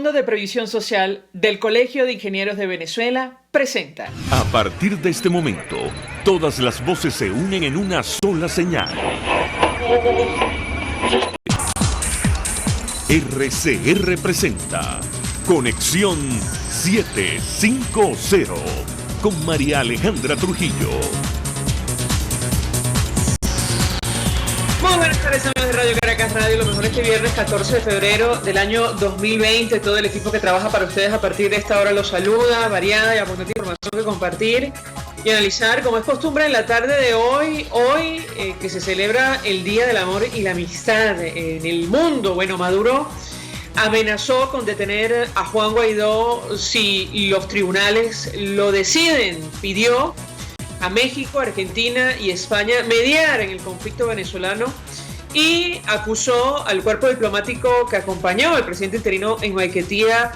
Fondo de Previsión Social del Colegio de Ingenieros de Venezuela presenta. A partir de este momento, todas las voces se unen en una sola señal. RCR presenta Conexión 750 con María Alejandra Trujillo. Muy buenas tardes, amigos de Radio Caracas Radio. Lo mejor este viernes 14 de febrero del año 2020. Todo el equipo que trabaja para ustedes a partir de esta hora los saluda, variada y abundante información que compartir y analizar, como es costumbre en la tarde de hoy que se celebra el Día del Amor y la Amistad en el mundo. Bueno, Maduro amenazó con detener a Juan Guaidó si los tribunales lo deciden. Pidió a México, Argentina y España mediar en el conflicto venezolano y acusó al cuerpo diplomático que acompañó al presidente interino en Maiquetía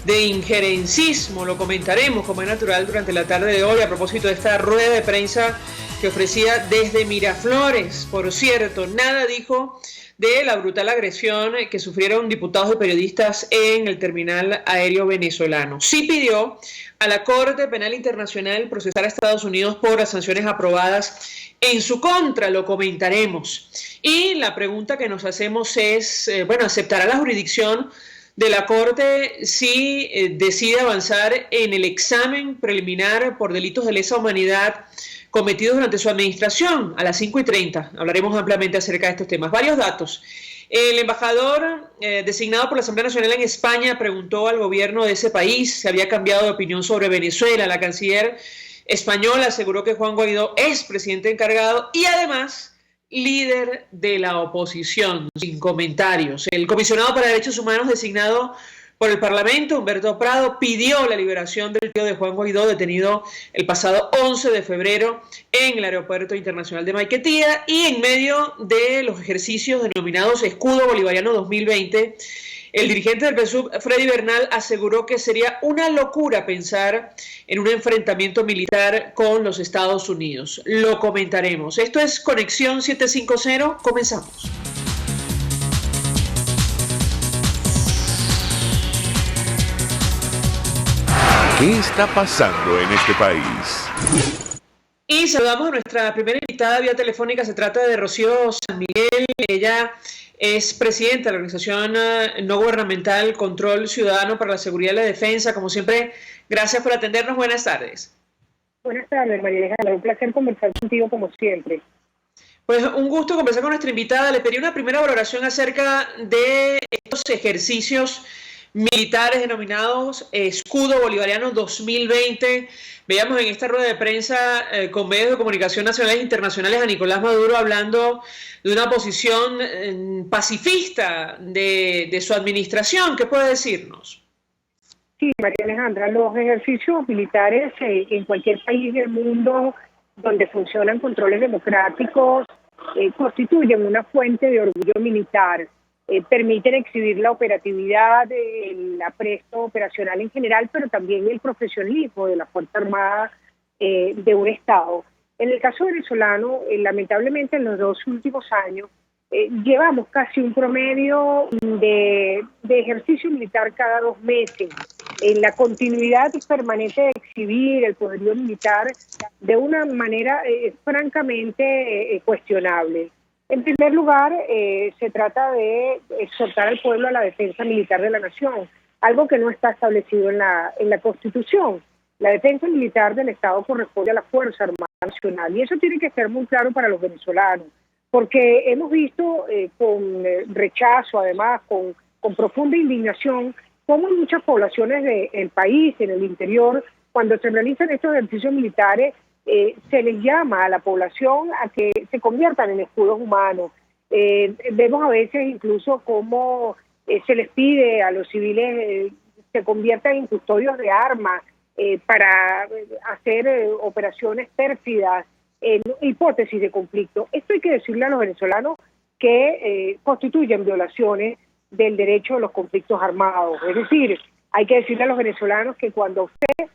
de injerencismo. Lo comentaremos como es natural durante la tarde de hoy a propósito de esta rueda de prensa que ofrecía desde Miraflores. Por cierto, nada dijo de la brutal agresión que sufrieron diputados y periodistas en el terminal aéreo venezolano. Sí pidió a la Corte Penal Internacional procesar a Estados Unidos por las sanciones aprobadas en su contra. Lo comentaremos. Y la pregunta que nos hacemos es, ¿aceptará la jurisdicción de la Corte si decide avanzar en el examen preliminar por delitos de lesa humanidad cometidos durante su administración? A las 5:30 hablaremos ampliamente acerca de estos temas. Varios datos. El embajador designado por la Asamblea Nacional en España preguntó al gobierno de ese país si había cambiado de opinión sobre Venezuela. La canciller española aseguró que Juan Guaidó es presidente encargado y además líder de la oposición. Sin comentarios. El comisionado para Derechos Humanos designado por el Parlamento, Humberto Prado, pidió la liberación del tío de Juan Guaidó, detenido el pasado 11 de febrero en el Aeropuerto Internacional de Maiquetía, y en medio de los ejercicios denominados Escudo Bolivariano 2020, el dirigente del PSUV, Freddy Bernal, aseguró que sería una locura pensar en un enfrentamiento militar con los Estados Unidos. Lo comentaremos. Esto es Conexión 750. Comenzamos. ¿Qué está pasando en este país? Y saludamos a nuestra primera invitada vía telefónica. Se trata de Rocío San Miguel. Ella es presidenta de la organización no gubernamental Control Ciudadano para la Seguridad y la Defensa. Como siempre, gracias por atendernos. Buenas tardes. Buenas tardes, María Alejandra. Un placer conversar contigo como siempre. Pues un gusto conversar con nuestra invitada. Le pedí una primera valoración acerca de estos ejercicios militares denominados Escudo Bolivariano 2020. Veíamos en esta rueda de prensa con medios de comunicación nacionales e internacionales a Nicolás Maduro hablando de una posición pacifista de su administración. ¿Qué puede decirnos? Sí, María Alejandra, los ejercicios militares en cualquier país del mundo donde funcionan controles democráticos constituyen una fuente de orgullo militar. Permiten exhibir la operatividad, el apresto operacional en general, pero también el profesionalismo de la Fuerza Armada de un Estado. En el caso venezolano, lamentablemente en los 2 últimos años, llevamos casi un promedio de ejercicio militar cada 2 meses. En la continuidad permanente de exhibir el poderío militar de una manera francamente cuestionable. En primer lugar, se trata de exhortar al pueblo a la defensa militar de la nación, algo que no está establecido en la Constitución. La defensa militar del Estado corresponde a la Fuerza Armada Nacional, y eso tiene que ser muy claro para los venezolanos, porque hemos visto con rechazo, además, con profunda indignación, cómo en muchas poblaciones del país, en el interior, cuando se realizan estos ejercicios militares, se les llama a la población a que se conviertan en escudos humanos. Vemos a veces incluso cómo se les pide a los civiles se conviertan en custodios de armas para hacer operaciones pérfidas en hipótesis de conflicto. Esto hay que decirle a los venezolanos que constituyen violaciones del derecho a los conflictos armados. Es decir, hay que decirle a los venezolanos que cuando usted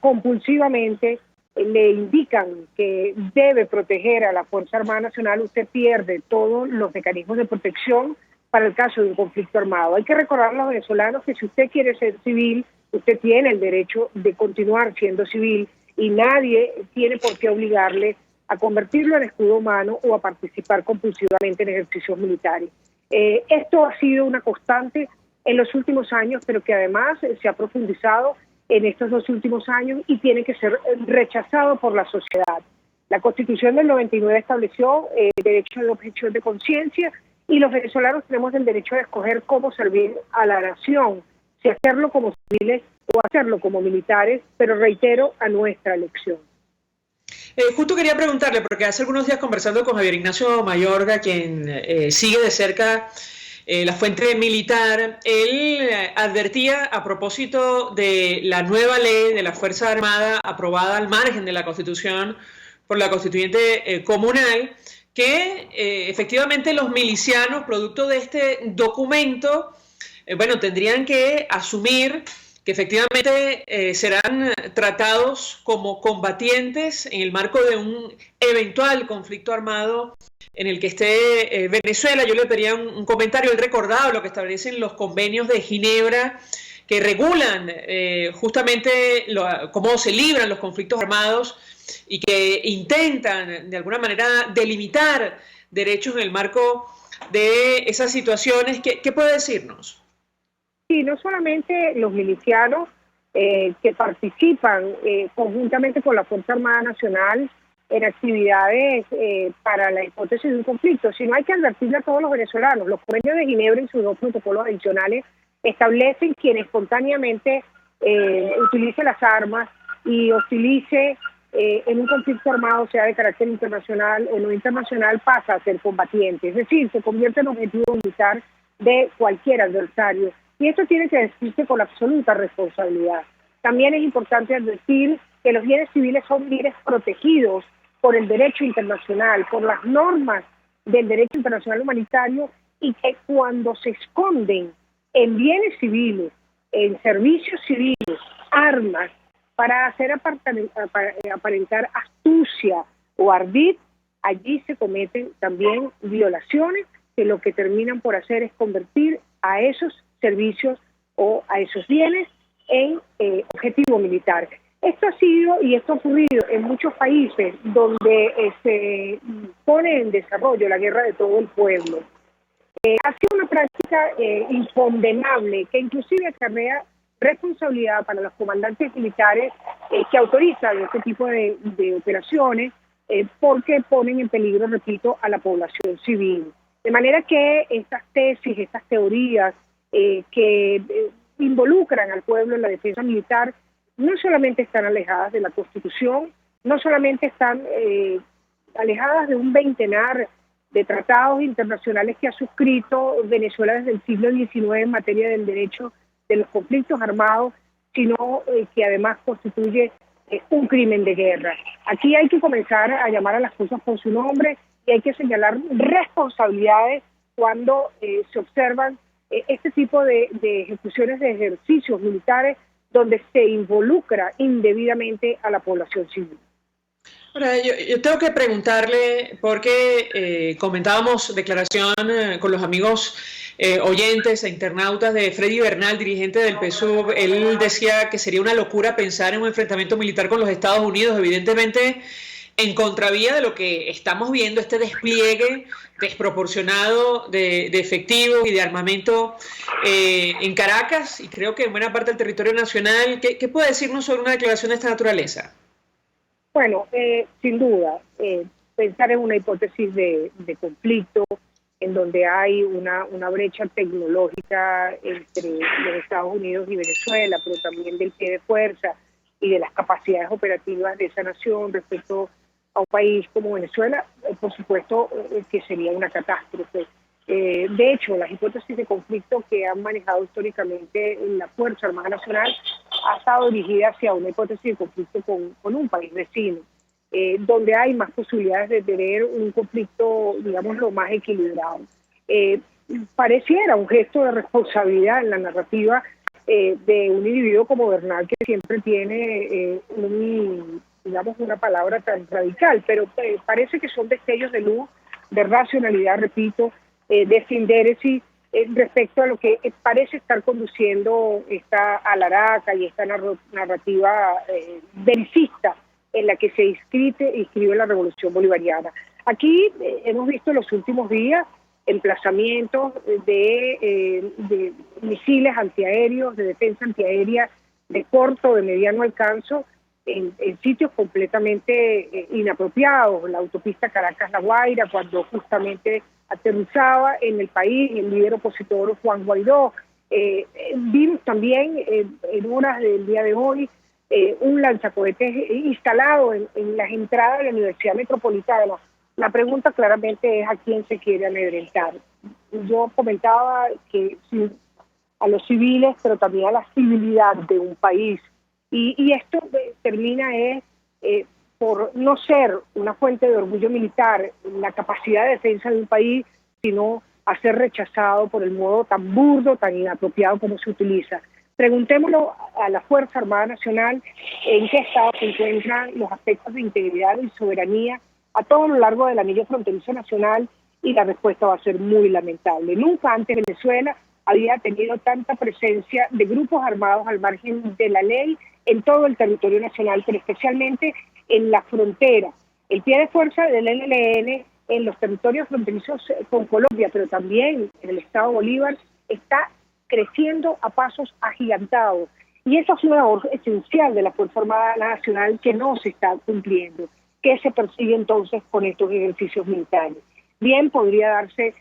compulsivamente le indican que debe proteger a la Fuerza Armada Nacional, usted pierde todos los mecanismos de protección para el caso de un conflicto armado. Hay que recordar a los venezolanos que si usted quiere ser civil, usted tiene el derecho de continuar siendo civil y nadie tiene por qué obligarle a convertirlo en escudo humano o a participar compulsivamente en ejercicios militares. Esto ha sido una constante en los últimos años, pero que además se ha profundizado en estos 2 últimos años y tiene que ser rechazado por la sociedad. La Constitución del 99 estableció el derecho a la objeción de conciencia y los venezolanos tenemos el derecho de escoger cómo servir a la nación, si hacerlo como civiles o hacerlo como militares, pero reitero, a nuestra elección. Justo quería preguntarle, porque hace algunos días conversando con Javier Ignacio Mayorga, quien sigue de cerca la fuente militar, él advertía a propósito de la nueva ley de la Fuerza Armada aprobada al margen de la Constitución por la constituyente comunal, que efectivamente los milicianos, producto de este documento, tendrían que asumir que efectivamente serán tratados como combatientes en el marco de un eventual conflicto armado en el que esté Venezuela. Yo le pedía un comentario. Él recordaba lo que establecen los convenios de Ginebra que regulan justamente cómo se libran los conflictos armados y que intentan de alguna manera delimitar derechos en el marco de esas situaciones. ¿Qué puede decirnos? Sí, no solamente los milicianos que participan conjuntamente con la Fuerza Armada Nacional en actividades para la hipótesis de un conflicto, sino hay que advertirle a todos los venezolanos. Los convenios de Ginebra y sus 2 protocolos adicionales establecen quien espontáneamente utilice las armas y hostilice en un conflicto armado, sea de carácter internacional o no internacional, pasa a ser combatiente, es decir, se convierte en objetivo militar de cualquier adversario. Y esto tiene que decirse con absoluta responsabilidad. También es importante advertir que los bienes civiles son bienes protegidos por el derecho internacional, por las normas del derecho internacional humanitario, y que cuando se esconden en bienes civiles, en servicios civiles, armas, para hacer aparentar astucia o ardid, allí se cometen también violaciones que lo que terminan por hacer es convertir a esos servicios o a esos bienes en objetivo militar. Esto ha sido y esto ha ocurrido en muchos países donde se pone en desarrollo la guerra de todo el pueblo. Ha sido una práctica incondenable que inclusive acarrea responsabilidad para los comandantes militares que autorizan este tipo de operaciones porque ponen en peligro, repito, a la población civil. De manera que estas tesis, estas teorías que involucran al pueblo en la defensa militar no solamente están alejadas de la Constitución, no solamente están alejadas de un ventenar de tratados internacionales que ha suscrito Venezuela desde el siglo XIX en materia del derecho de los conflictos armados, sino que además constituye un crimen de guerra. Aquí hay que comenzar a llamar a las cosas por su nombre y hay que señalar responsabilidades cuando se observan este tipo de ejecuciones de ejercicios militares donde se involucra indebidamente a la población civil. Ahora, yo tengo que preguntarle, porque comentábamos declaración con los amigos oyentes e internautas de Freddy Bernal, dirigente del PSUV. Él decía que sería una locura pensar en un enfrentamiento militar con los Estados Unidos, evidentemente en contravía de lo que estamos viendo, este despliegue desproporcionado de efectivos y de armamento en Caracas y creo que en buena parte del territorio nacional. ¿Qué puede decirnos sobre una declaración de esta naturaleza? Bueno, sin duda, pensar en una hipótesis de conflicto en donde hay una brecha tecnológica entre los Estados Unidos y Venezuela, pero también del pie de fuerza y de las capacidades operativas de esa nación respecto a un país como Venezuela, por supuesto que sería una catástrofe. De hecho, las hipótesis de conflicto que han manejado históricamente la Fuerza Armada Nacional ha estado dirigida hacia una hipótesis de conflicto con un país vecino, donde hay más posibilidades de tener un conflicto, digamos, lo más equilibrado. Pareciera un gesto de responsabilidad en la narrativa de un individuo como Bernal, que siempre tiene digamos, una palabra tan radical, pero parece que son destellos de luz, de racionalidad, repito, de sindéresis respecto a lo que parece estar conduciendo esta alaraca y esta narrativa belicista en la que se inscribe la revolución bolivariana. Aquí hemos visto en los últimos días emplazamientos de misiles antiaéreos, de defensa antiaérea de corto o de mediano alcance en sitios completamente inapropiados. La autopista Caracas-La Guaira, cuando justamente aterrizaba en el país el líder opositor Juan Guaidó. Vimos también en horas del día de hoy un lanzacohetes instalado en las entradas de la Universidad Metropolitana. La pregunta claramente es a quién se quiere amedrentar. Yo comentaba que sí, a los civiles, pero también a la civilidad de un país. Y esto termina por no ser una fuente de orgullo militar, la capacidad de defensa de un país, sino a ser rechazado por el modo tan burdo, tan inapropiado como se utiliza. Preguntémoslo a la Fuerza Armada Nacional en qué estado se encuentran los aspectos de integridad y soberanía a todo lo largo del anillo fronterizo nacional, y la respuesta va a ser muy lamentable. Nunca antes Venezuela había tenido tanta presencia de grupos armados al margen de la ley en todo el territorio nacional, pero especialmente en la frontera. El pie de fuerza del ELN en los territorios fronterizos con Colombia, pero también en el estado Bolívar, está creciendo a pasos agigantados. Y esa es una labor esencial de la Fuerza Armada Nacional que no se está cumpliendo. ¿Qué se persigue entonces con estos ejercicios militares? Bien, podría darse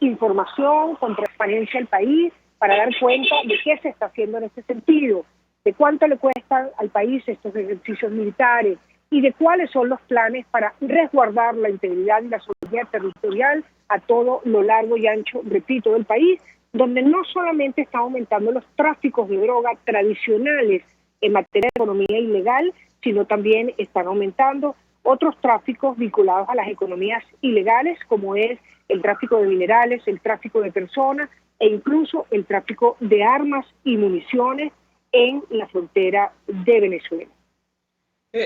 información con transparencia al país para dar cuenta de qué se está haciendo en este sentido, de cuánto le cuestan al país estos ejercicios militares y de cuáles son los planes para resguardar la integridad y la soberanía territorial a todo lo largo y ancho, repito, del país, donde no solamente están aumentando los tráficos de droga tradicionales en materia de economía ilegal, sino también están aumentando otros tráficos vinculados a las economías ilegales, como es el tráfico de minerales, el tráfico de personas e incluso el tráfico de armas y municiones en la frontera de Venezuela.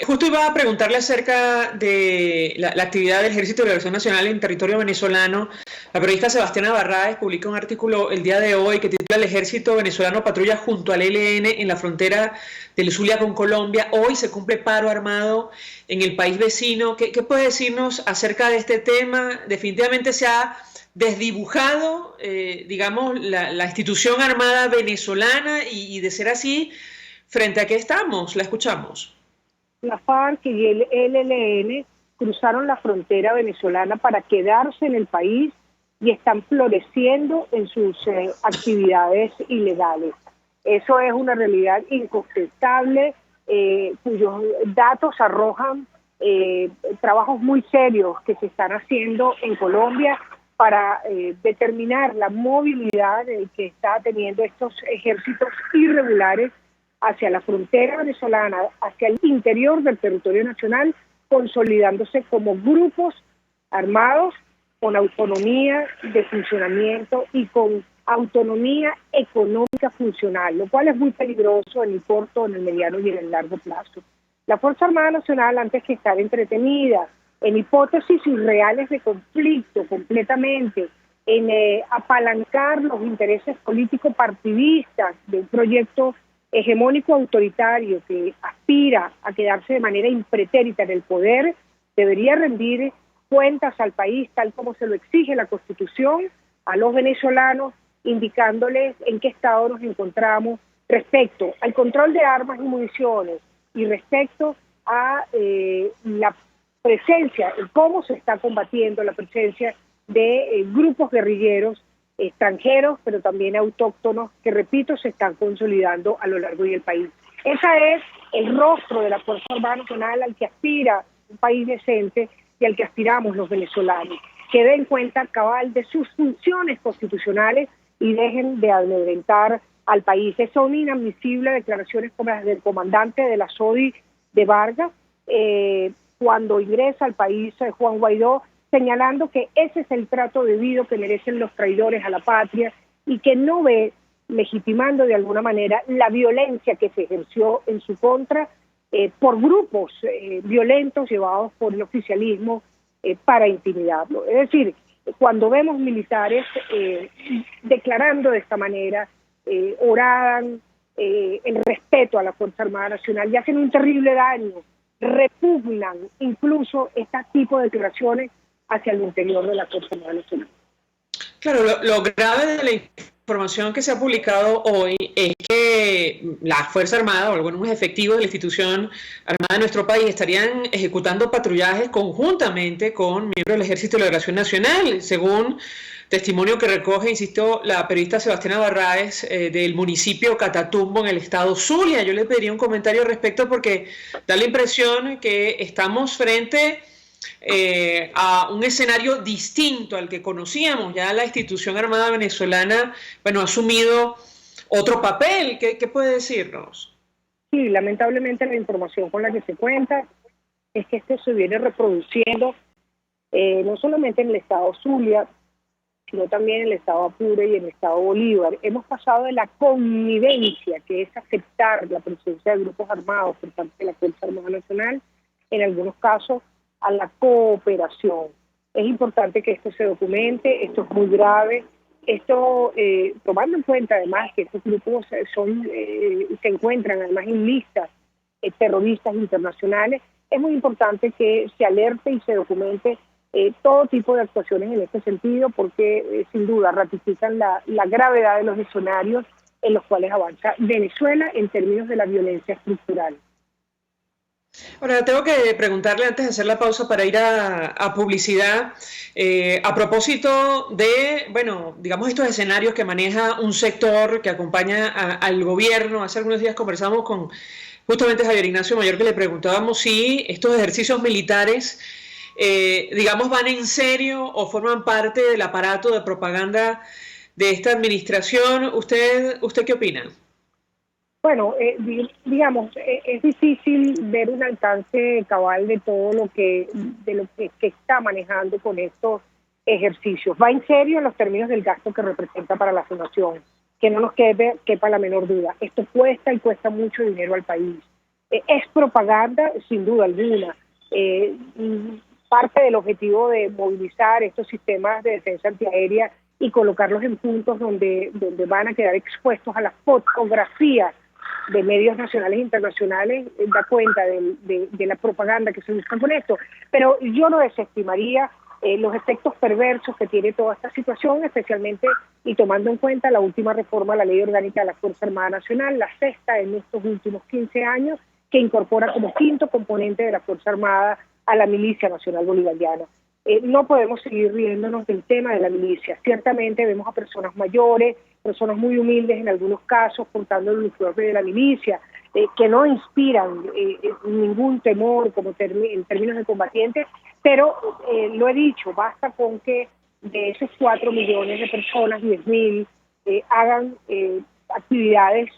Justo iba a preguntarle acerca de la actividad del Ejército de Liberación Nacional en territorio venezolano. La periodista Sebastiana Barraez publica un artículo el día de hoy que titula "El Ejército venezolano patrulla junto al ELN en la frontera del Zulia con Colombia. Hoy se cumple paro armado en el país vecino". ¿Qué puede decirnos acerca de este tema? Definitivamente se ha desdibujado, digamos, la institución armada venezolana y de ser así, ¿frente a qué estamos? La escuchamos. La FARC y el ELN cruzaron la frontera venezolana para quedarse en el país y están floreciendo en sus actividades ilegales. Eso es una realidad incontestable, cuyos datos arrojan trabajos muy serios que se están haciendo en Colombia para determinar la movilidad que está teniendo estos ejércitos irregulares hacia la frontera venezolana, hacia el interior del territorio nacional, consolidándose como grupos armados con autonomía de funcionamiento y con autonomía económica funcional, lo cual es muy peligroso en el corto, en el mediano y en el largo plazo. La Fuerza Armada Nacional, antes que estar entretenida en hipótesis irreales de conflicto completamente, en apalancar los intereses políticos partidistas de un proyecto hegemónico autoritario que aspira a quedarse de manera impretérita en el poder, debería rendir cuentas al país tal como se lo exige la Constitución, a los venezolanos, indicándoles en qué estado nos encontramos respecto al control de armas y municiones y respecto a la presencia, cómo se está combatiendo la presencia de grupos guerrilleros extranjeros, pero también autóctonos, que repito, se están consolidando a lo largo del país. Ese es el rostro de la Fuerza Armada Nacional al que aspira un país decente y al que aspiramos los venezolanos, que den cuenta cabal de sus funciones constitucionales y dejen de amedrentar al país. Son inadmisibles declaraciones como las del comandante de la SODI de Vargas, cuando ingresa al país Juan Guaidó, señalando que ese es el trato debido que merecen los traidores a la patria y que no ve, legitimando de alguna manera, la violencia que se ejerció en su contra por grupos violentos llevados por el oficialismo para intimidarlo. Es decir, cuando vemos militares declarando de esta manera, oran el respeto a la Fuerza Armada Nacional y hacen un terrible daño, repugnan incluso este tipo de declaraciones hacia el interior de la Fuerza Armada Nacional. Claro, lo grave de la información que se ha publicado hoy es que la Fuerza Armada o algunos efectivos de la institución armada de nuestro país estarían ejecutando patrullajes conjuntamente con miembros del Ejército de Liberación Nacional, según testimonio que recoge, insisto, la periodista Sebastiana Barraez del municipio Catatumbo en el estado Zulia. Yo le pediría un comentario al respecto porque da la impresión que estamos frente a un escenario distinto al que conocíamos. Ya la institución armada venezolana, bueno, ha asumido otro papel. ¿Qué puede decirnos? Sí, lamentablemente la información con la que se cuenta es que esto se viene reproduciendo no solamente en el estado Zulia, sino también en el estado Apure y en el estado Bolívar. Hemos pasado de la connivencia, que es aceptar la presencia de grupos armados por parte de la Fuerza Armada Nacional, en algunos casos, a la cooperación. Es importante que esto se documente, esto es muy grave, esto tomando en cuenta además que estos grupos se encuentran además en listas terroristas internacionales. Es muy importante que se alerte y se documente todo tipo de actuaciones en este sentido, porque sin duda ratifican la gravedad de los escenarios en los cuales avanza Venezuela en términos de la violencia estructural. Ahora, tengo que preguntarle antes de hacer la pausa para ir a publicidad, a propósito de, bueno, digamos estos escenarios que maneja un sector que acompaña al gobierno. Hace algunos días conversamos con justamente Javier Ignacio Mayor, que le preguntábamos si estos ejercicios militares, digamos, van en serio o forman parte del aparato de propaganda de esta administración. ¿Usted qué opina? Bueno, digamos, es difícil ver un alcance cabal de todo lo que está manejando con estos ejercicios. Va en serio en los términos del gasto que representa para la nación, que no nos quepa la menor duda. Esto cuesta y cuesta mucho dinero al país. Es propaganda, sin duda alguna. Parte del objetivo de movilizar estos sistemas de defensa antiaérea y colocarlos en puntos donde van a quedar expuestos a las fotografías de medios nacionales e internacionales, da cuenta de la propaganda que se busca con esto. Pero yo no desestimaría los efectos perversos que tiene toda esta situación, especialmente y tomando en cuenta la última reforma a la Ley Orgánica de la Fuerza Armada Nacional, la sexta en estos últimos 15 años, que incorpora como quinto componente de la Fuerza Armada a la Milicia Nacional Bolivariana. No podemos seguir riéndonos del tema de la milicia. Ciertamente vemos a personas mayores, personas muy humildes en algunos casos, portando el uniforme de la milicia, que no inspiran ningún temor como en términos de combatientes, pero lo he dicho, basta con que de esos 4 millones de personas, 10.000, hagan actividades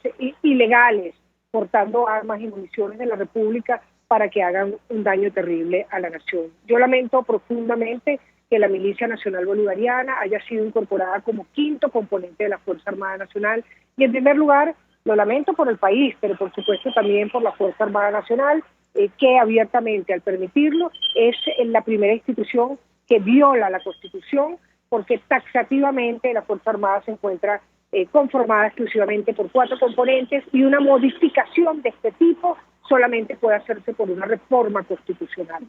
ilegales, portando armas y municiones de la República para que hagan un daño terrible a la nación. Yo lamento profundamente que la Milicia Nacional Bolivariana haya sido incorporada como quinto componente de la Fuerza Armada Nacional, y en primer lugar lo lamento por el país, pero por supuesto también por la Fuerza Armada Nacional, que abiertamente al permitirlo es la primera institución que viola la Constitución, porque taxativamente la Fuerza Armada se encuentra conformada exclusivamente por 4 componentes, y una modificación de este tipo solamente puede hacerse por una reforma constitucional.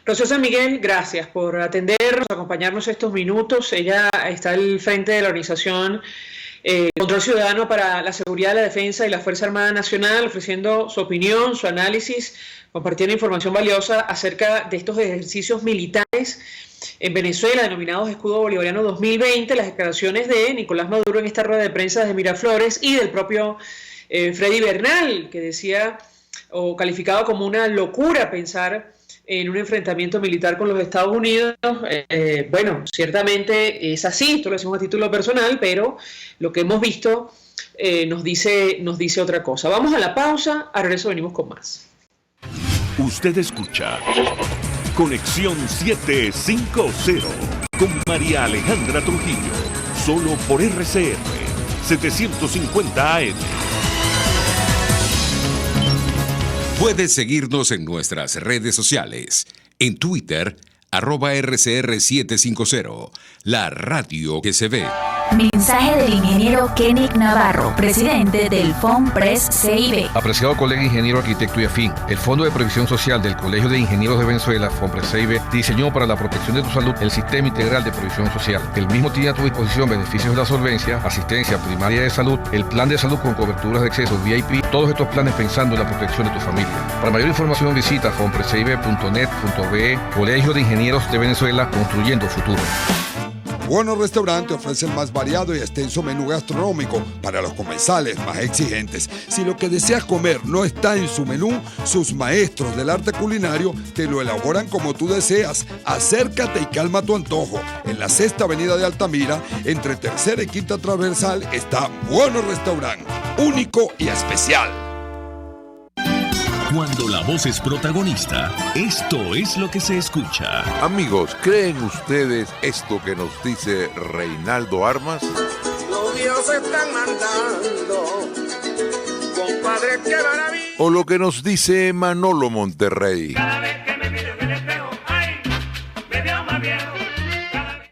Rocío San Miguel, gracias por atendernos, acompañarnos estos minutos. Ella está al frente de la organización Control Ciudadano para la Seguridad, la Defensa y la Fuerza Armada Nacional, ofreciendo su opinión, su análisis, compartiendo información valiosa acerca de estos ejercicios militares en Venezuela, denominados Escudo Bolivariano 2020, las declaraciones de Nicolás Maduro en esta rueda de prensa de Miraflores y del propio Freddy Bernal, que decía o calificaba como una locura pensar en un enfrentamiento militar con los Estados Unidos. Bueno, ciertamente es así, esto lo decimos a título personal, pero lo que hemos visto nos dice otra cosa. Vamos a la pausa, a regreso venimos con más. Usted escucha Conexión 750 con María Alejandra Trujillo, solo por RCR 750 AM. Puedes seguirnos en nuestras redes sociales. En Twitter, @RCR750, la radio que se ve. Mensaje del ingeniero Kenick Navarro, presidente del FONPRES CIB. Apreciado colega ingeniero, arquitecto y afín, el Fondo de Previsión Social del Colegio de Ingenieros de Venezuela, FONPRES CIB, diseñó para la protección de tu salud el Sistema Integral de Previsión Social. El mismo tiene a tu disposición beneficios de la solvencia, asistencia primaria de salud, el plan de salud con coberturas de acceso VIP, todos estos planes pensando en la protección de tu familia. Para mayor información visita fonprescibe.net.be. Colegio de Ingenieros de Venezuela, construyendo futuro. Buenos Restaurante ofrece el más variado y extenso menú gastronómico para los comensales más exigentes. Si lo que deseas comer no está en su menú, sus maestros del arte culinario te lo elaboran como tú deseas. Acércate y calma tu antojo. En la 6ª Avenida de Altamira, entre 3ª y 5ª Transversal, está Buenos Restaurante, único y especial. Cuando la voz es protagonista, esto es lo que se escucha. Amigos, ¿creen ustedes esto que nos dice Reinaldo Armas? Los dioses están mandando, compadre, qué maravilla. O lo que nos dice Manolo Monterrey. Cada vez que me miro en el espejo, ay, me veo más viejo.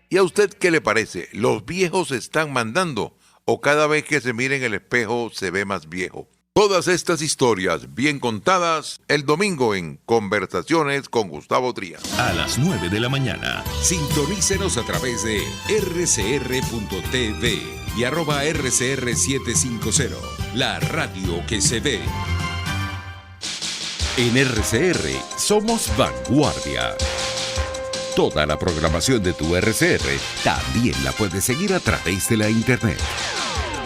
¿Y a usted qué le parece? ¿Los viejos están mandando? ¿O cada vez que se mira en el espejo se ve más viejo? Todas estas historias bien contadas el domingo en Conversaciones con Gustavo Trías. A las 9 de la mañana. Sintonícenos a través de rcr.tv y @RCR750, la radio que se ve. En RCR somos vanguardia. Toda la programación de tu RCR también la puedes seguir a través de la internet.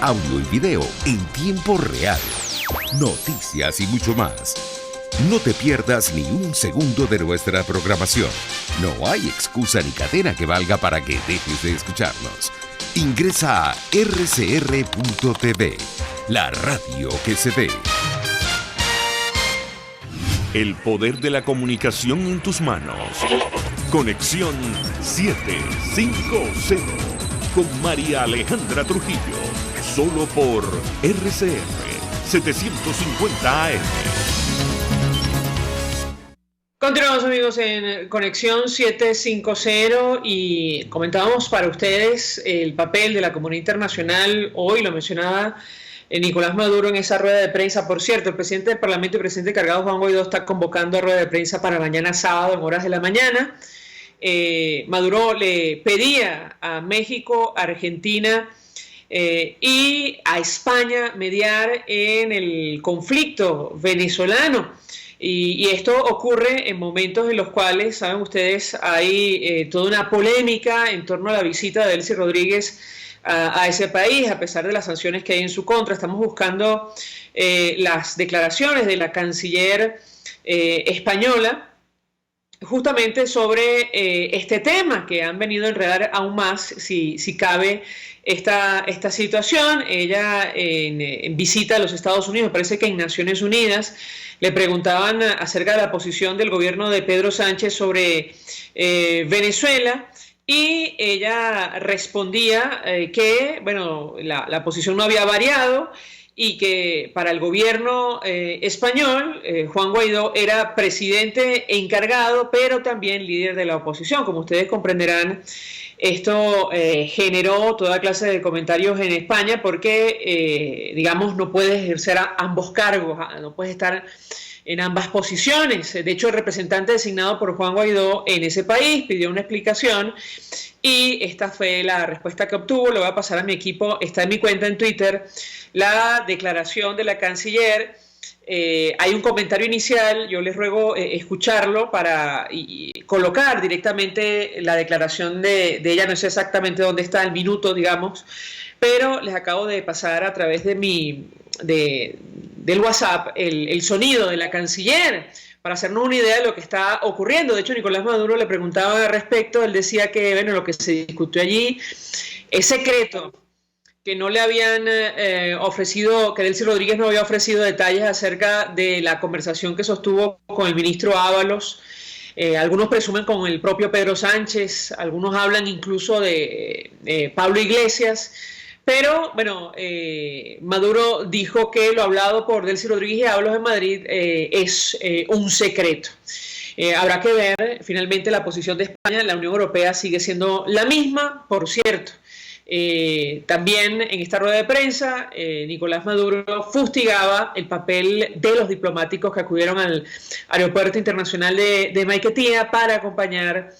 Audio y video en tiempo real. Noticias y mucho más. No te pierdas ni un segundo de nuestra programación. No hay excusa ni cadena que valga para que dejes de escucharnos. Ingresa a rcr.tv, la radio que se ve. El poder de la comunicación en tus manos. Conexión 750 con María Alejandra Trujillo. Solo por RCR 750 AM. Continuamos, amigos, en Conexión 750 y comentábamos para ustedes el papel de la comunidad internacional. Hoy lo mencionaba Nicolás Maduro en esa rueda de prensa. Por cierto, el presidente del Parlamento y presidente cargado Juan Guaidó está convocando a rueda de prensa para mañana sábado en horas de la mañana. Maduro le pedía a México, Argentina y a España mediar en el conflicto venezolano. Y esto ocurre en momentos en los cuales, saben ustedes, hay toda una polémica en torno a la visita de Delcy Rodríguez a ese país, a pesar de las sanciones que hay en su contra. Estamos buscando las declaraciones de la canciller española justamente sobre este tema que han venido a enredar aún más, si cabe, esta situación. Ella en visita a los Estados Unidos, parece que en Naciones Unidas, le preguntaban acerca de la posición del gobierno de Pedro Sánchez sobre Venezuela, y ella respondía que, bueno, la posición no había variado y que para el gobierno español, Juan Guaidó era presidente encargado, pero también líder de la oposición. Como ustedes comprenderán, esto generó toda clase de comentarios en España porque, digamos, no puedes ejercer ambos cargos, no puedes estar en ambas posiciones. De hecho, el representante designado por Juan Guaidó en ese país pidió una explicación y esta fue la respuesta que obtuvo. Lo voy a pasar a mi equipo, está en mi cuenta en Twitter, la declaración de la canciller. Hay un comentario inicial, yo les ruego escucharlo para colocar directamente la declaración de ella. No sé exactamente dónde está el minuto, digamos, pero les acabo de pasar a través de del WhatsApp el sonido de la canciller para hacernos una idea de lo que está ocurriendo. De hecho, Nicolás Maduro le preguntaba al respecto. Él decía que, bueno, lo que se discutió allí es secreto, que no le habían ofrecido, que Delcy Rodríguez no había ofrecido detalles acerca de la conversación que sostuvo con el ministro Ábalos. Algunos presumen con el propio Pedro Sánchez, algunos hablan incluso de Pablo Iglesias, pero bueno, Maduro dijo que lo hablado por Delcy Rodríguez y Ábalos en Madrid es un secreto. Habrá que ver finalmente la posición de España. La Unión Europea sigue siendo la misma, por cierto. También en esta rueda de prensa, Nicolás Maduro fustigaba el papel de los diplomáticos que acudieron al aeropuerto internacional de Maiquetía para acompañar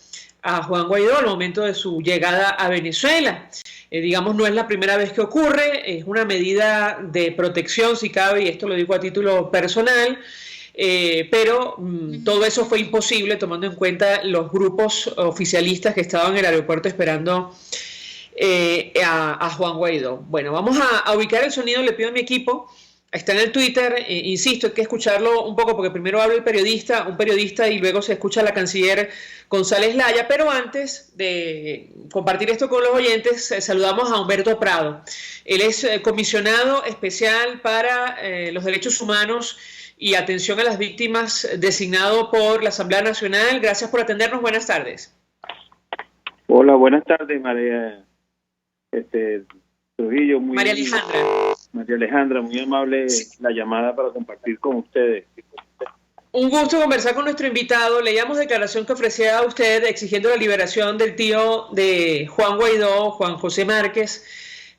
a Juan Guaidó al momento de su llegada a Venezuela. Digamos, no es la primera vez que ocurre, es una medida de protección, si cabe, y esto lo digo a título personal, pero todo eso fue imposible tomando en cuenta los grupos oficialistas que estaban en el aeropuerto esperando a Juan Guaidó. Bueno, vamos a ubicar el sonido, le pido a mi equipo. Está en el Twitter, insisto, hay que escucharlo un poco porque primero habla un periodista y luego se escucha la canciller González Laya, pero antes de compartir esto con los oyentes, saludamos a Humberto Prado. Él es comisionado especial para los derechos humanos y atención a las víctimas designado por la Asamblea Nacional. Gracias por atendernos, buenas tardes. Hola, buenas tardes, María Trujillo. María Alejandra, muy amable la llamada para compartir con ustedes. Un gusto conversar con nuestro invitado. Leíamos declaración que ofrecía a usted exigiendo la liberación del tío de Juan Guaidó, Juan José Márquez,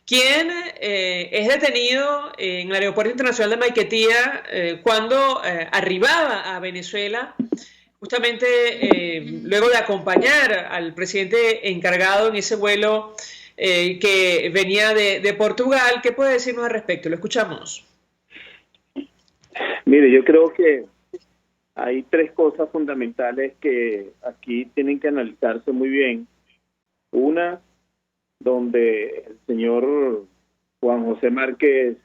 quien es detenido en el Aeropuerto Internacional de Maiquetía cuando arribaba a Venezuela, justamente luego de acompañar al presidente encargado en ese vuelo que venía de Portugal. ¿Qué puede decirnos al respecto? Lo escuchamos. Mire, yo creo que hay tres cosas fundamentales que aquí tienen que analizarse muy bien. Una, donde el señor Juan José Márquez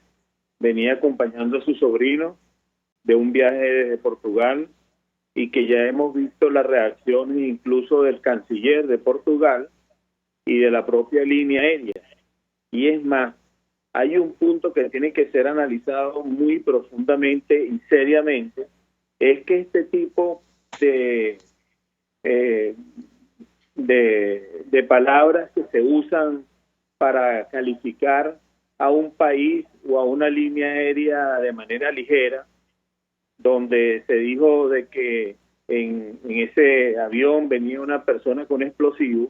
venía acompañando a su sobrino de un viaje de Portugal y que ya hemos visto las reacciones incluso del canciller de Portugal y de la propia línea aérea. Y es más, hay un punto que tiene que ser analizado muy profundamente y seriamente, es que este tipo de palabras que se usan para calificar a un país o a una línea aérea de manera ligera, donde se dijo de que en ese avión venía una persona con explosivos,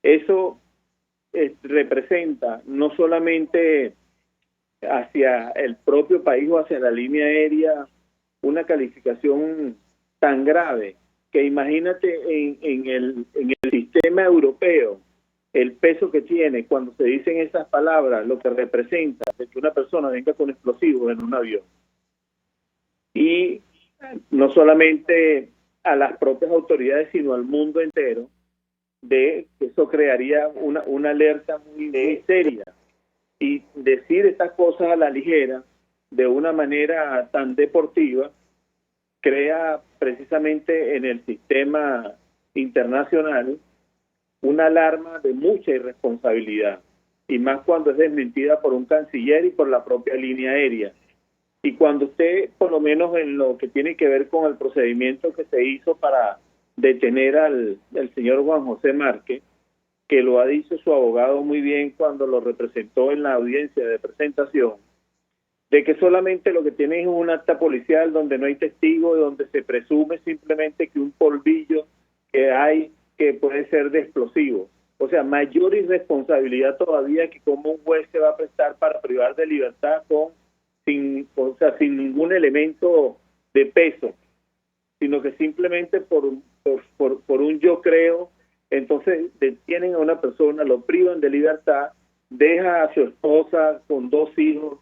eso representa no solamente hacia el propio país o hacia la línea aérea una calificación tan grave, que imagínate en el sistema europeo el peso que tiene cuando se dicen esas palabras, lo que representa de que una persona venga con explosivos en un avión. Y no solamente a las propias autoridades, sino al mundo entero, de que eso crearía una alerta muy seria. Y decir estas cosas a la ligera, de una manera tan deportiva, crea precisamente en el sistema internacional una alarma de mucha irresponsabilidad, y más cuando es desmentida por un canciller y por la propia línea aérea. Y cuando usted, por lo menos en lo que tiene que ver con el procedimiento que se hizo para detener al señor Juan José Márquez, que lo ha dicho su abogado muy bien cuando lo representó en la audiencia de presentación, de que solamente lo que tiene es un acta policial donde no hay testigo, donde se presume simplemente que un polvillo que hay que puede ser de explosivo. O sea, mayor irresponsabilidad todavía, que como un juez se va a prestar para privar de libertad sin ningún elemento de peso, sino que simplemente por un yo creo. Entonces detienen a una persona, lo privan de libertad, deja a su esposa con 2 hijos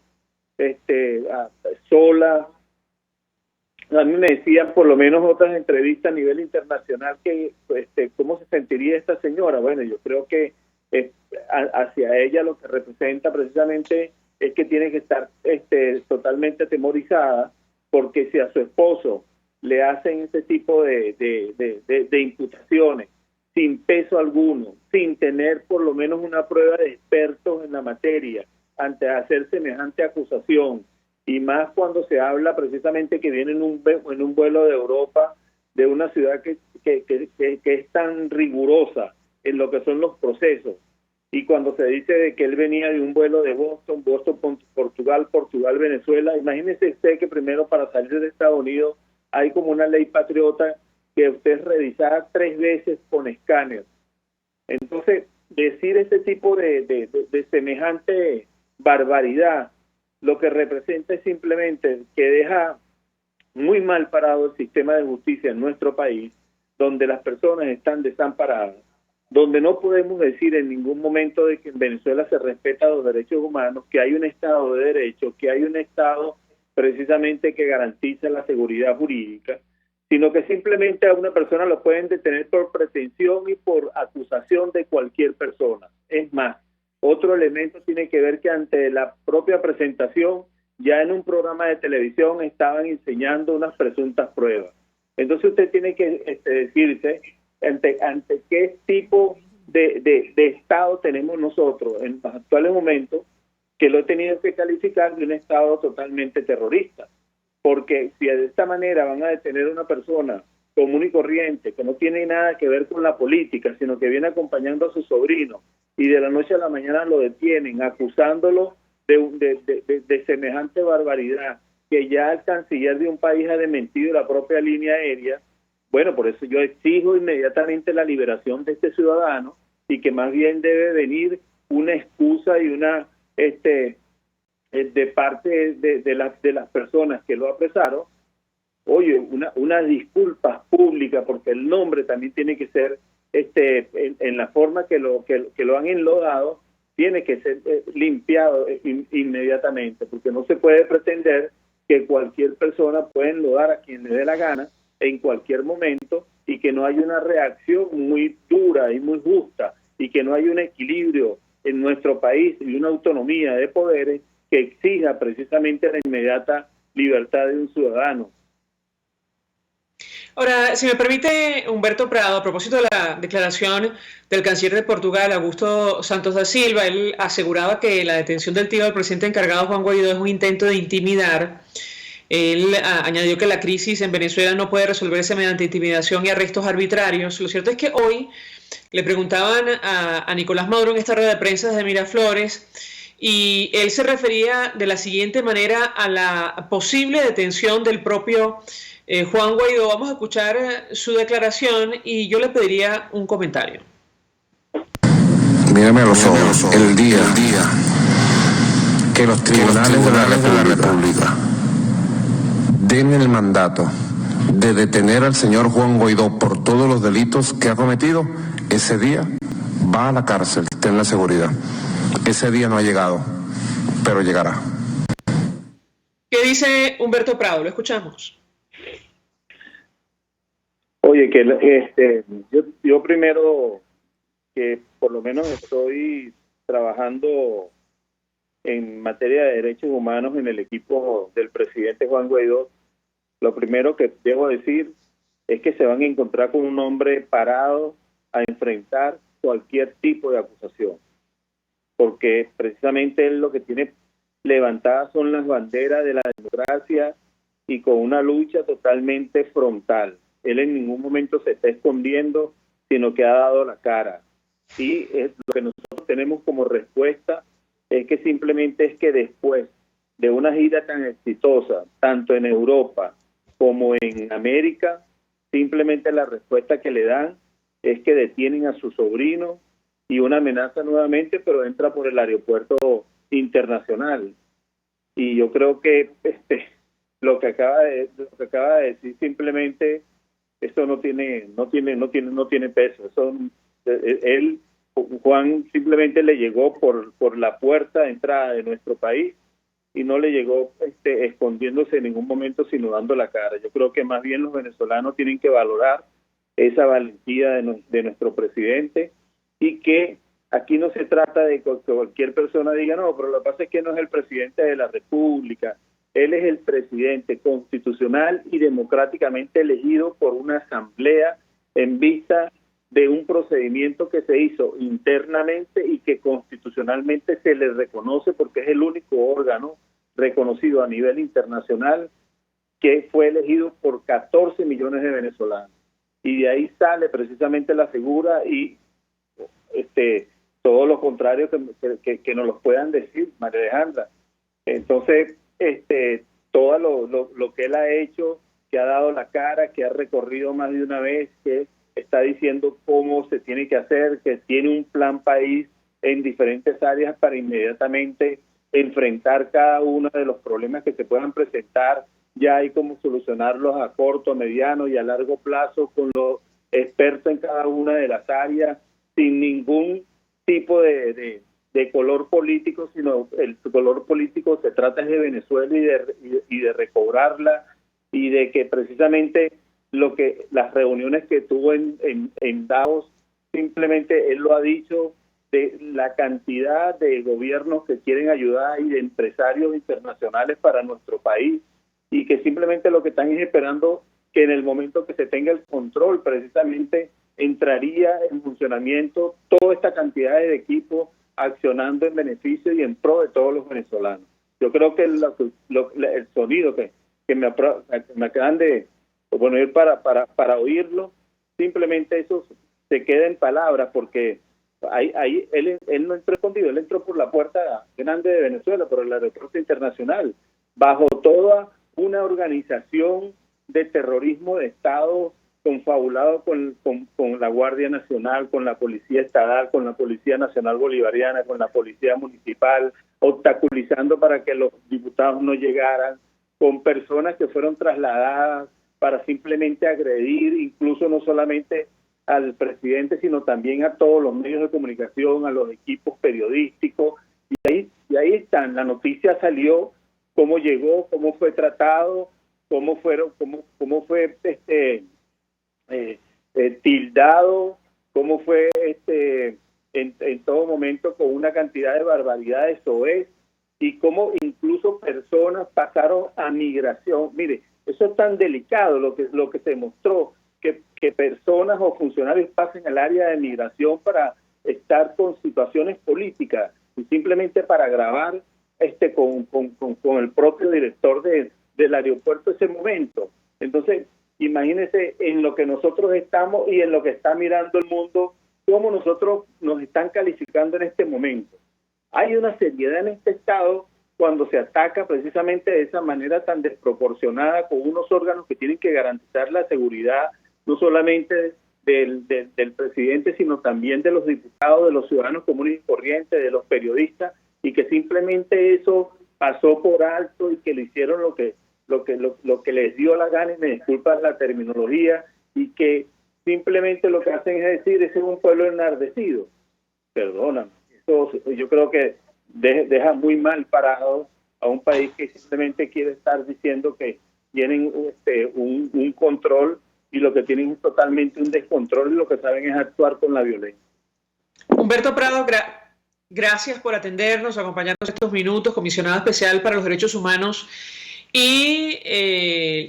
sola. A mí me decían, por lo menos otras entrevistas a nivel internacional, que cómo se sentiría esta señora. Bueno, yo creo que hacia ella lo que representa precisamente es que tiene que estar totalmente atemorizada, porque si a su esposo le hacen ese tipo de imputaciones sin peso alguno, sin tener por lo menos una prueba de expertos en la materia, ante hacer semejante acusación, y más cuando se habla precisamente que viene en un vuelo de Europa, de una ciudad que es tan rigurosa en lo que son los procesos, y cuando se dice de que él venía de un vuelo de Boston, Portugal, Venezuela. Imagínese usted que primero para salir de Estados Unidos hay como una ley patriota que usted es revisada 3 veces con escáner. Entonces, decir ese tipo de semejante barbaridad, lo que representa es simplemente que deja muy mal parado el sistema de justicia en nuestro país, donde las personas están desamparadas, donde no podemos decir en ningún momento de que en Venezuela se respetan los derechos humanos, que hay un Estado de Derecho, que hay un Estado precisamente que garantiza la seguridad jurídica, sino que simplemente a una persona lo pueden detener por pretensión y por acusación de cualquier persona. Es más, otro elemento tiene que ver que ante la propia presentación, ya en un programa de televisión estaban enseñando unas presuntas pruebas. Entonces usted tiene que decirse ante qué tipo de Estado tenemos nosotros en los actuales momentos, que lo he tenido que calificar de un Estado totalmente terrorista. Porque si de esta manera van a detener a una persona común y corriente, que no tiene nada que ver con la política, sino que viene acompañando a su sobrino, y de la noche a la mañana lo detienen, acusándolo de semejante barbaridad, que ya el canciller de un país ha desmentido la propia línea aérea, bueno, por eso yo exijo inmediatamente la liberación de este ciudadano, y que más bien debe venir una excusa y una de parte de las personas que lo apresaron, oye, una disculpa pública, porque el nombre también tiene que ser en la forma que lo han enlodado, tiene que ser limpiado inmediatamente, porque no se puede pretender que cualquier persona pueda enlodar a quien le dé la gana en cualquier momento, y que no hay una reacción muy dura y muy justa, y que no hay un equilibrio en nuestro país y una autonomía de poderes que exija precisamente la inmediata libertad de un ciudadano. Ahora, si me permite, Humberto Prado, a propósito de la declaración del canciller de Portugal, Augusto Santos da Silva, él aseguraba que la detención del tío del presidente encargado, Juan Guaidó, es un intento de intimidar. Él añadió que la crisis en Venezuela no puede resolverse mediante intimidación y arrestos arbitrarios. Lo cierto es que hoy le preguntaban a Nicolás Maduro en esta rueda de prensa desde Miraflores, y él se refería de la siguiente manera a la posible detención del propio Juan Guaidó. Vamos a escuchar su declaración y yo le pediría un comentario. Mírame a los ojos. El día que los tribunales de la República den el mandato de detener al señor Juan Guaidó por todos los delitos que ha cometido, ese día va a la cárcel, ten la seguridad. Ese día no ha llegado, pero llegará. ¿Qué dice Humberto Prado? Lo escuchamos. Oye, que yo primero, que por lo menos estoy trabajando en materia de derechos humanos en el equipo del presidente Juan Guaidó, lo primero que debo decir es que se van a encontrar con un hombre parado a enfrentar cualquier tipo de acusación, porque precisamente él lo que tiene levantadas son las banderas de la democracia, y con una lucha totalmente frontal. Él en ningún momento se está escondiendo, sino que ha dado la cara. Y lo que nosotros tenemos como respuesta es que simplemente es que después de una gira tan exitosa, tanto en Europa como en América, simplemente la respuesta que le dan es que detienen a su sobrino y una amenaza nuevamente, pero entra por el aeropuerto internacional. Y yo creo que lo que acaba de decir simplemente, esto no tiene peso. Él, Juan, simplemente le llegó por la puerta de entrada de nuestro país, y no le llegó escondiéndose en ningún momento, sino dando la cara. Yo creo que más bien los venezolanos tienen que valorar esa valentía de nuestro presidente, y que aquí no se trata de que cualquier persona diga, no, pero lo que pasa es que no es el presidente de la República. Él es el presidente constitucional y democráticamente elegido por una asamblea en vista de un procedimiento que se hizo internamente y que constitucionalmente se le reconoce, porque es el único órgano reconocido a nivel internacional que fue elegido por 14 millones de venezolanos. Y de ahí sale precisamente la figura, y todo lo contrario que nos lo puedan decir, María Alejandra. Entonces, todo lo que él ha hecho, que que ha dado la cara, que ha recorrido más de una vez, que está diciendo cómo se tiene que hacer, que tiene un plan país en diferentes áreas para inmediatamente enfrentar cada uno de los problemas que se puedan presentar. Ya hay cómo solucionarlos a corto, mediano y a largo plazo con los expertos en cada una de las áreas, sin ningún tipo de color político, sino el color político se trata de Venezuela y de recobrarla, y de que precisamente las reuniones que tuvo en Davos, simplemente él lo ha dicho, de la cantidad de gobiernos que quieren ayudar y de empresarios internacionales para nuestro país, y que simplemente lo que están es esperando que en el momento que se tenga el control, precisamente entraría en funcionamiento toda esta cantidad de equipos accionando en beneficio y en pro de todos los venezolanos. Yo creo que el sonido que me acaban de poner para oírlo, simplemente eso se queda en palabras, porque ahí él no entró escondido, él entró por la puerta grande de Venezuela, por el aeropuerto internacional, bajo toda una organización de terrorismo de Estado confabulado con la Guardia Nacional, con la Policía Estatal, con la Policía Nacional Bolivariana, con la Policía Municipal, obstaculizando para que los diputados no llegaran, con personas que fueron trasladadas para simplemente agredir, incluso no solamente al presidente, sino también a todos los medios de comunicación, a los equipos periodísticos. Y ahí están, la noticia salió, cómo llegó, cómo fue tratado, cómo fue tildado, cómo fue en todo momento con una cantidad de barbaridades soez, y cómo incluso personas pasaron a migración. Mire, eso es tan delicado lo que se mostró, que personas o funcionarios pasen al área de migración para estar con situaciones políticas y simplemente para grabar con el propio director del aeropuerto ese momento. Entonces, imagínense en lo que nosotros estamos y en lo que está mirando el mundo, cómo nosotros nos están calificando en este momento. Hay una seriedad en este Estado cuando se ataca precisamente de esa manera tan desproporcionada, con unos órganos que tienen que garantizar la seguridad no solamente del presidente, sino también de los diputados, de los ciudadanos comunes y corrientes, de los periodistas, y que simplemente eso pasó por alto y que le hicieron lo que les dio la gana, y me disculpas la terminología, y que simplemente lo que hacen es decir, ese es un pueblo enardecido. Perdóname, eso yo creo que deja muy mal parado a un país que simplemente quiere estar diciendo que tienen un control, y lo que tienen es totalmente un descontrol, y lo que saben es actuar con la violencia. Humberto Prado, gracias por atendernos, acompañarnos estos minutos, comisionado especial para los derechos humanos y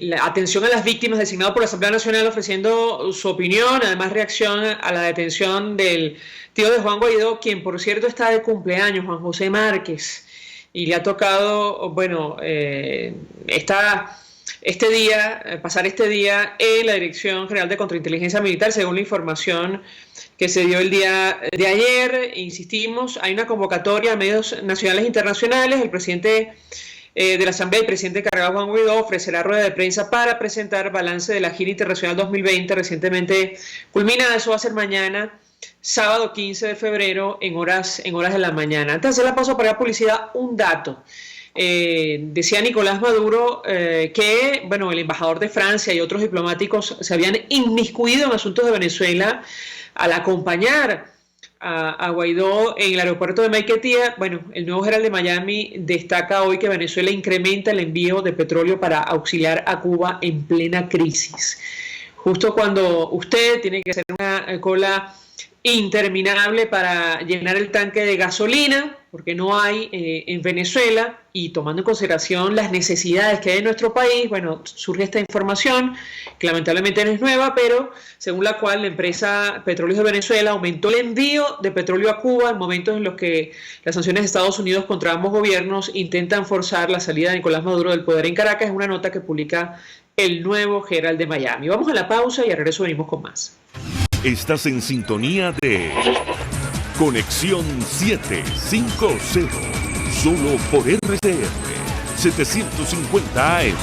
la atención a las víctimas, designado por la Asamblea Nacional, ofreciendo su opinión, además reacción a la detención del tío de Juan Guaidó, quien por cierto está de cumpleaños, Juan José Márquez, y le ha tocado, pasar este día en la Dirección General de Contrainteligencia Militar, según la información que se dio el día de ayer. Insistimos, hay una convocatoria a medios nacionales e internacionales. El presidente de la Asamblea y presidente encargado Juan Guaidó ofrecerá rueda de prensa para presentar balance de la gira internacional 2020 recientemente culminada. Eso va a ser mañana, sábado 15 de febrero, en horas de la mañana. Antes de hacer la pausa para la publicidad, un dato. Decía Nicolás Maduro que el embajador de Francia y otros diplomáticos se habían inmiscuido en asuntos de Venezuela al acompañar a Guaidó en el aeropuerto de Maiquetía. El nuevo Herald de Miami destaca hoy que Venezuela incrementa el envío de petróleo para auxiliar a Cuba en plena crisis. Justo cuando usted tiene que hacer una cola interminable para llenar el tanque de gasolina, porque no hay en Venezuela, y tomando en consideración las necesidades que hay en nuestro país, surge esta información, que lamentablemente no es nueva, pero según la cual la empresa Petróleos de Venezuela aumentó el envío de petróleo a Cuba en momentos en los que las sanciones de Estados Unidos contra ambos gobiernos intentan forzar la salida de Nicolás Maduro del poder en Caracas. Es una nota que publica el nuevo Herald de Miami. Vamos a la pausa y al regreso venimos con más. Estás en sintonía de Conexión 750, solo por RCR 750 AM.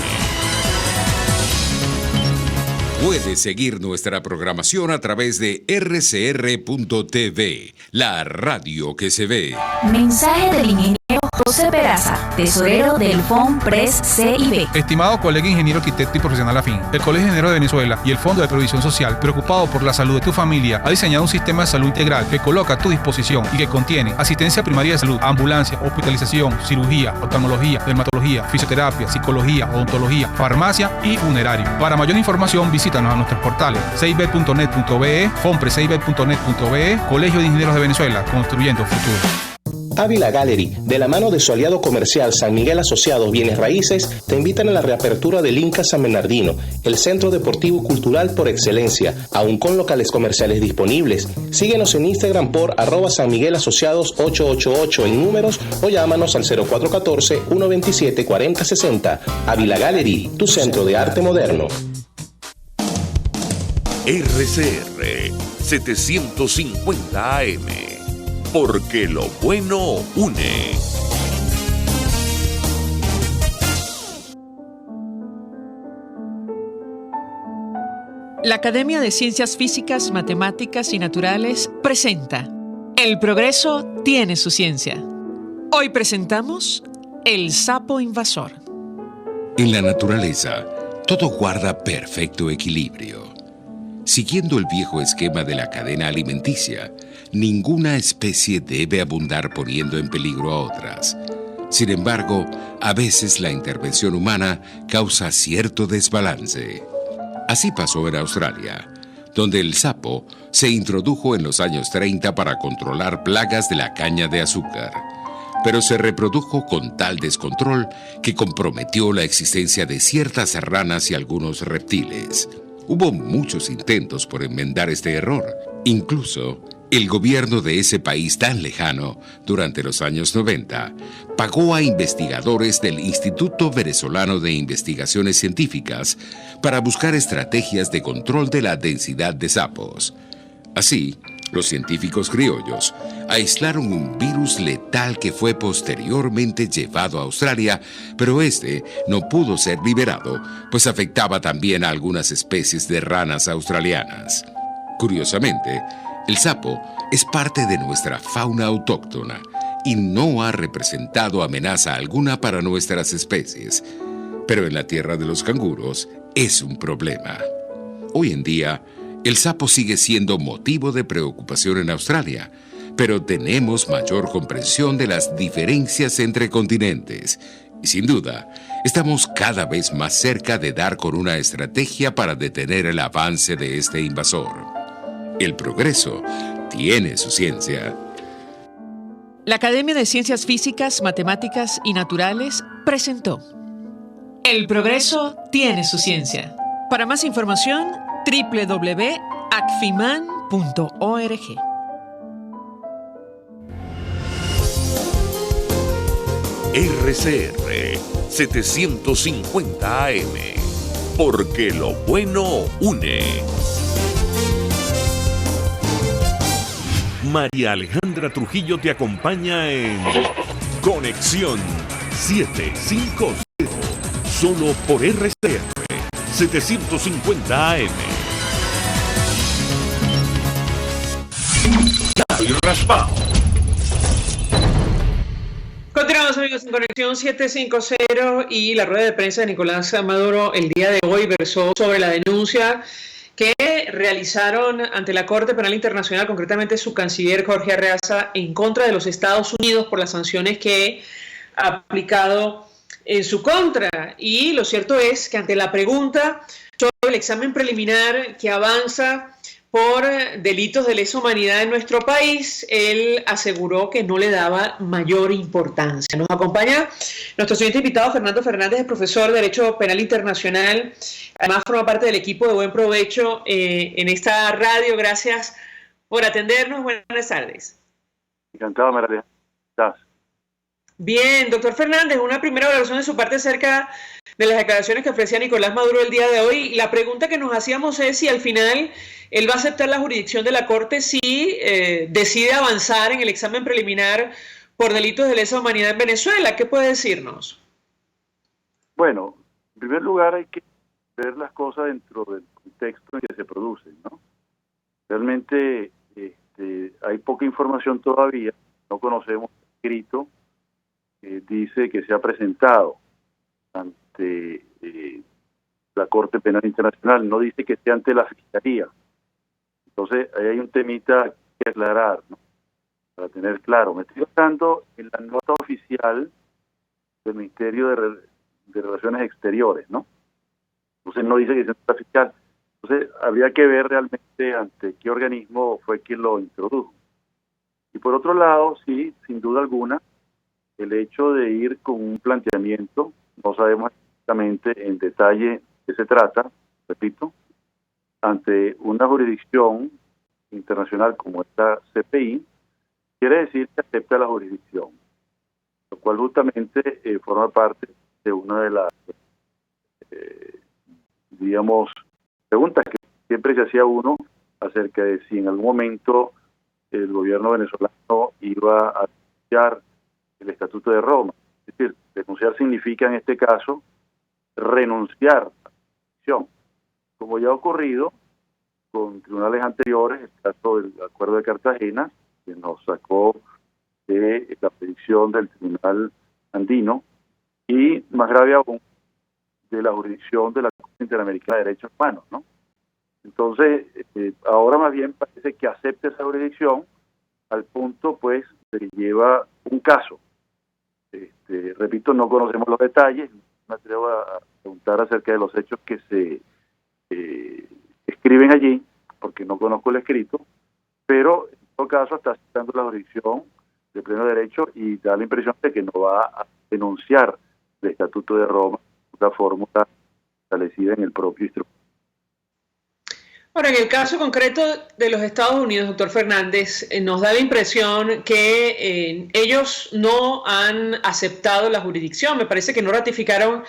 Puedes seguir nuestra programación a través de rcr.tv, la radio que se ve. Mensaje del ingeniero José Peraza, tesorero del FOMPRES CIB. Estimado colega ingeniero, arquitecto y profesional afín, el Colegio de Ingenieros de Venezuela y el Fondo de Previsión Social, preocupado por la salud de tu familia, ha diseñado un sistema de salud integral que coloca a tu disposición y que contiene asistencia primaria de salud, ambulancia, hospitalización, cirugía, oftalmología, dermatología, fisioterapia, psicología, odontología, farmacia y funerario. Para mayor información, visítanos a nuestros portales cib.net.be, fomprescib.net.be, Colegio de Ingenieros de Venezuela, construyendo futuro. Ávila Gallery, de la mano de su aliado comercial San Miguel Asociados Bienes Raíces, te invitan a la reapertura del Inca San Bernardino, el centro deportivo y cultural por excelencia, aún con locales comerciales disponibles. Síguenos en Instagram por @San Miguel Asociados 888 en números o llámanos al 0414-127-4060. Ávila Gallery, tu centro de arte moderno. RCR 750 AM, porque lo bueno une. La Academia de Ciencias Físicas, Matemáticas y Naturales presenta El progreso tiene su ciencia. Hoy presentamos El sapo invasor. En la naturaleza, todo guarda perfecto equilibrio. Siguiendo el viejo esquema de la cadena alimenticia, ninguna especie debe abundar poniendo en peligro a otras. Sin embargo, a veces la intervención humana causa cierto desbalance. Así pasó en Australia, donde el sapo se introdujo en los años 30 para controlar plagas de la caña de azúcar, pero se reprodujo con tal descontrol que comprometió la existencia de ciertas ranas y algunos reptiles. Hubo muchos intentos por enmendar este error. Incluso, el gobierno de ese país tan lejano, durante los años 90, pagó a investigadores del Instituto Venezolano de Investigaciones Científicas para buscar estrategias de control de la densidad de sapos. Así, los científicos criollos aislaron un virus letal que fue posteriormente llevado a Australia, pero este no pudo ser liberado, pues afectaba también a algunas especies de ranas australianas. Curiosamente, el sapo es parte de nuestra fauna autóctona y no ha representado amenaza alguna para nuestras especies. Pero en la tierra de los canguros es un problema. Hoy en día, el sapo sigue siendo motivo de preocupación en Australia, pero tenemos mayor comprensión de las diferencias entre continentes. Y sin duda, estamos cada vez más cerca de dar con una estrategia para detener el avance de este invasor. El progreso tiene su ciencia. La Academia de Ciencias Físicas, Matemáticas y Naturales presentó El progreso tiene su ciencia. Para más información, www.acfiman.org. RCR 750 AM, porque lo bueno une. María Alejandra Trujillo te acompaña en Conexión 750, solo por RCR 750 AM. David Raspao. Continuamos, amigos, en Conexión 750 y la rueda de prensa de Nicolás Maduro el día de hoy versó sobre la denuncia que realizaron ante la Corte Penal Internacional, concretamente su canciller Jorge Arreaza, en contra de los Estados Unidos por las sanciones que ha aplicado en su contra. Y lo cierto es que ante la pregunta sobre el examen preliminar que avanza por delitos de lesa humanidad en nuestro país, él aseguró que no le daba mayor importancia. Nos acompaña nuestro siguiente invitado, Fernando Fernández, es profesor de Derecho Penal Internacional. Además, forma parte del equipo de Buen Provecho en esta radio. Gracias por atendernos. Buenas tardes. Encantado, María. Gracias. Bien, doctor Fernández, una primera valoración de su parte acerca de las declaraciones que ofrecía Nicolás Maduro el día de hoy. La pregunta que nos hacíamos es si al final él va a aceptar la jurisdicción de la Corte si decide avanzar en el examen preliminar por delitos de lesa humanidad en Venezuela. ¿Qué puede decirnos? Bueno, en primer lugar hay que ver las cosas dentro del contexto en que se producen, ¿no? Realmente hay poca información todavía, no conocemos el escrito que dice que se ha presentado ante la Corte Penal Internacional, no dice que sea ante la Fiscalía. Entonces, ahí hay un temita que aclarar, ¿no? Para tener claro. Me estoy basando en la nota oficial del Ministerio de Relaciones Exteriores, ¿no? Entonces, no dice que sea nota fiscal. Entonces, habría que ver realmente ante qué organismo fue quien lo introdujo. Y por otro lado, sí, sin duda alguna, el hecho de ir con un planteamiento, no sabemos exactamente en detalle qué se trata, repito, ante una jurisdicción internacional como esta CPI, quiere decir que acepta la jurisdicción, lo cual justamente forma parte de una de las, digamos, preguntas que siempre se hacía uno acerca de si en algún momento el gobierno venezolano iba a denunciar el Estatuto de Roma. Es decir, denunciar significa en este caso renunciar a la jurisdicción, como ya ha ocurrido con tribunales anteriores, el caso del Acuerdo de Cartagena, que nos sacó de la predicción del Tribunal Andino, y más grave aún, de la jurisdicción de la Corte Interamericana de Derechos Humanos, ¿no? Entonces, ahora más bien parece que acepta esa jurisdicción al punto, pues, de que lleva un caso. Repito, no conocemos los detalles, no me atrevo a preguntar acerca de los hechos que se escriben allí, porque no conozco el escrito, pero en todo caso está citando la jurisdicción de pleno derecho y da la impresión de que no va a denunciar el Estatuto de Roma, una fórmula establecida en el propio instrumento. Ahora, en el caso concreto de los Estados Unidos, doctor Fernández, nos da la impresión que ellos no han aceptado la jurisdicción. Me parece que no ratificaron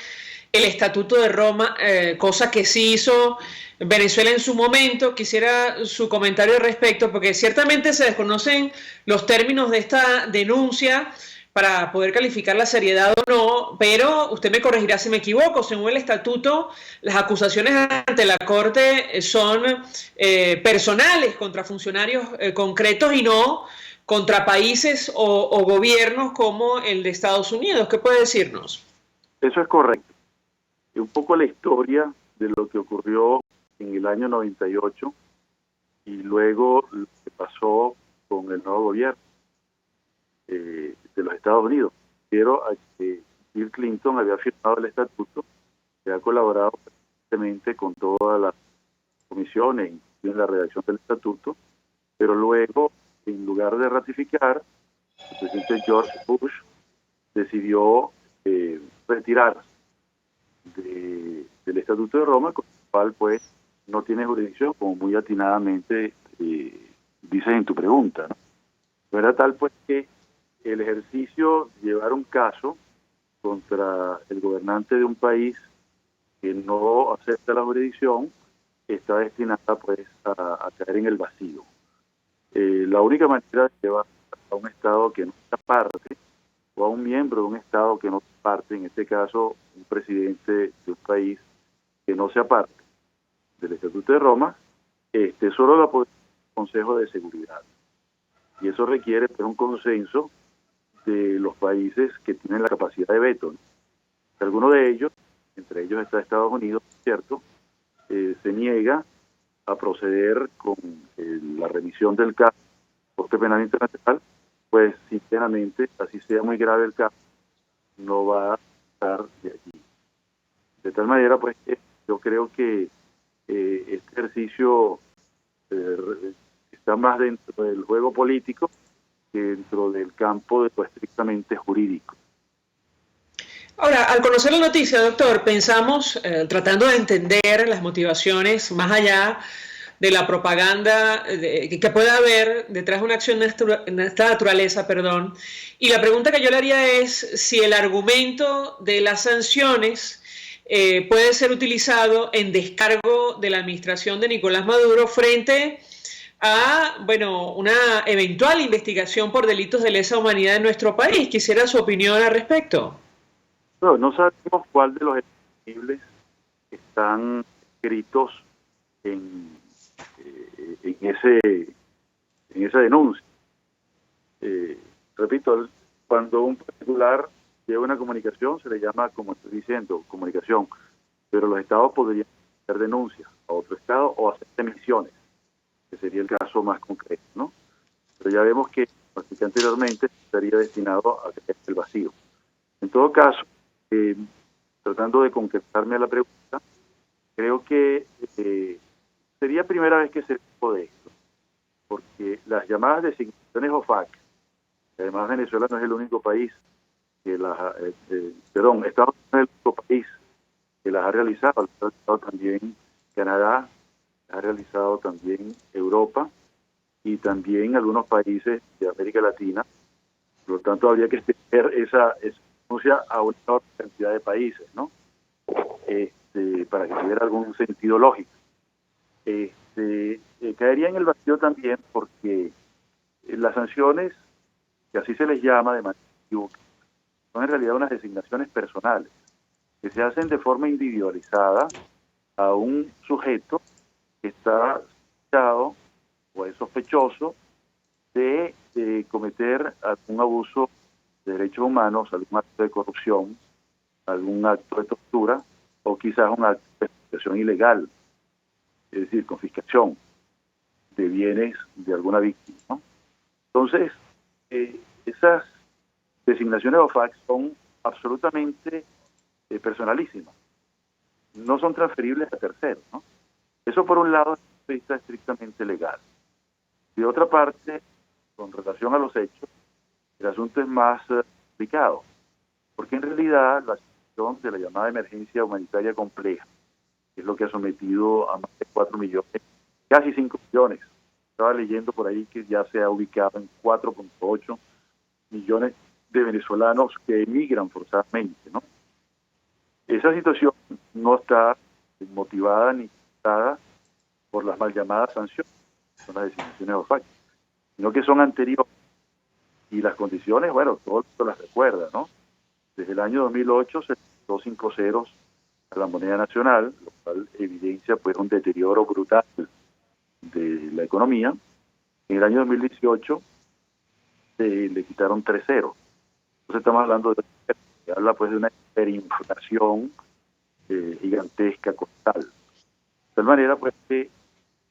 el Estatuto de Roma, cosa que sí hizo Venezuela en su momento. Quisiera su comentario al respecto, porque ciertamente se desconocen los términos de esta denuncia para poder calificar la seriedad o no, pero usted me corregirá si me equivoco. Según el estatuto, las acusaciones ante la Corte son personales contra funcionarios concretos y no contra países o gobiernos como el de Estados Unidos. ¿Qué puede decirnos? Eso es correcto. Y un poco la historia de lo que ocurrió en el año 98 y luego lo que pasó con el nuevo gobierno de los Estados Unidos. Pero a que Bill Clinton había firmado el estatuto, que ha colaborado permanentemente con todas las comisiones en la redacción del estatuto, pero luego, en lugar de ratificar, el presidente George Bush decidió retirarse del Estatuto de Roma, con el cual pues no tiene jurisdicción, como muy atinadamente dices en tu pregunta, ¿no? No era tal pues que el ejercicio de llevar un caso contra el gobernante de un país que no acepta la jurisdicción está destinada pues a caer en el vacío. La única manera de llevar a un Estado que no sea parte o a un miembro de un Estado que no sea parte, en este caso un presidente de un país que no sea parte del Estatuto de Roma, solo la puede el Consejo de Seguridad. Y eso requiere pues, un consenso de los países que tienen la capacidad de veto, ¿no? Algunos de ellos, entre ellos está Estados Unidos, ¿cierto?, se niega a proceder con la remisión del caso a la Corte Penal Internacional, pues sinceramente, así sea muy grave el caso, no va a estar de allí. De tal manera, pues, yo creo que este ejercicio está más dentro del juego político que dentro del campo de lo estrictamente jurídico. Ahora, al conocer la noticia, doctor, pensamos, tratando de entender las motivaciones más allá de la propaganda que pueda haber detrás de una acción de esta naturaleza, y la pregunta que yo le haría es si el argumento de las sanciones puede ser utilizado en descargo de la administración de Nicolás Maduro frente a, una eventual investigación por delitos de lesa humanidad en nuestro país. Quisiera su opinión al respecto. No sabemos cuál de los posibles están escritos en esa denuncia. Repito, cuando un particular lleva una comunicación se le llama, como estoy diciendo, comunicación, pero los estados podrían hacer denuncias a otro estado o hacer emisiones, que sería el caso más concreto, ¿no? Pero ya vemos que, como expliqué anteriormente, estaría destinado a crear el vacío. En todo caso, tratando de concretarme a la pregunta, creo que sería primera vez que se de esto, porque las llamadas designaciones OFAC, además Venezuela no es el único país que Estados Unidos es el único país que las ha realizado, ha realizado también Canadá, ha realizado también Europa y también algunos países de América Latina. Por lo tanto, habría que extender esa denuncia a una cantidad de países, ¿no? Para que tuviera algún sentido lógico. Caería en el vacío también porque las sanciones, que así se les llama de manera equivocada, son en realidad unas designaciones personales que se hacen de forma individualizada a un sujeto que está sospechado o es sospechoso de cometer algún abuso de derechos humanos, algún acto de corrupción, algún acto de tortura o quizás un acto de expropiación ilegal, es decir, confiscación de bienes de alguna víctima, ¿no? Entonces, esas designaciones OFAC son absolutamente personalísimas, no son transferibles a terceros, ¿no? Eso por un lado está estrictamente legal. De otra parte, con relación a los hechos, el asunto es más complicado, porque en realidad la situación de la llamada emergencia humanitaria compleja, que es lo que ha sometido a más de 4 millones, casi 5 millones. Estaba leyendo por ahí que ya se ha ubicado en 4.8 millones de venezolanos que emigran forzadamente, ¿no? Esa situación no está motivada ni dictada por las mal llamadas sanciones, son las designaciones OFAC, sino que son anteriores. Y las condiciones, bueno, todo el mundo las recuerda, ¿no? Desde el año 2008 se dio 5 ceros a la moneda nacional, lo cual evidencia pues un deterioro brutal de la economía. En el año 2018 le quitaron 3 ceros. Entonces estamos hablando de que habla pues de una hiperinflación gigantesca costal. De tal manera pues que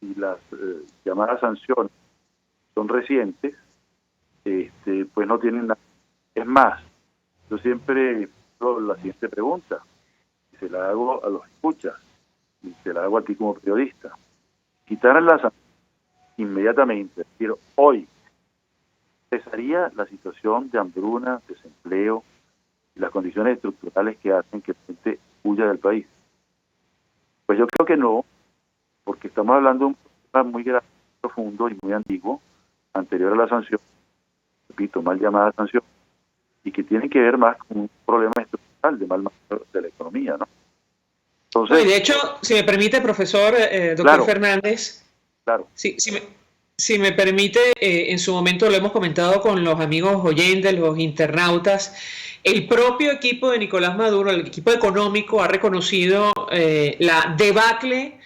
si las llamadas sanciones son recientes, pues no tienen nada. Es más, yo siempre hago la siguiente pregunta, y se la hago a los escuchas, y se la hago a ti como periodista. Quitaran las sanciones inmediatamente, es decir, hoy, cesaría la situación de hambruna, desempleo y las condiciones estructurales que hacen que la gente huya del país. Pues yo creo que no, porque estamos hablando de un problema muy grave, profundo y muy antiguo, anterior a la sanción, repito, mal llamada sanción, y que tiene que ver más con un problema estructural de mal manejo de la economía, ¿no? Entonces, y de hecho, si me permite, profesor, doctor claro, Fernández, claro. Si me permite, en su momento lo hemos comentado con los amigos oyentes, los internautas, el propio equipo de Nicolás Maduro, el equipo económico, ha reconocido la debacle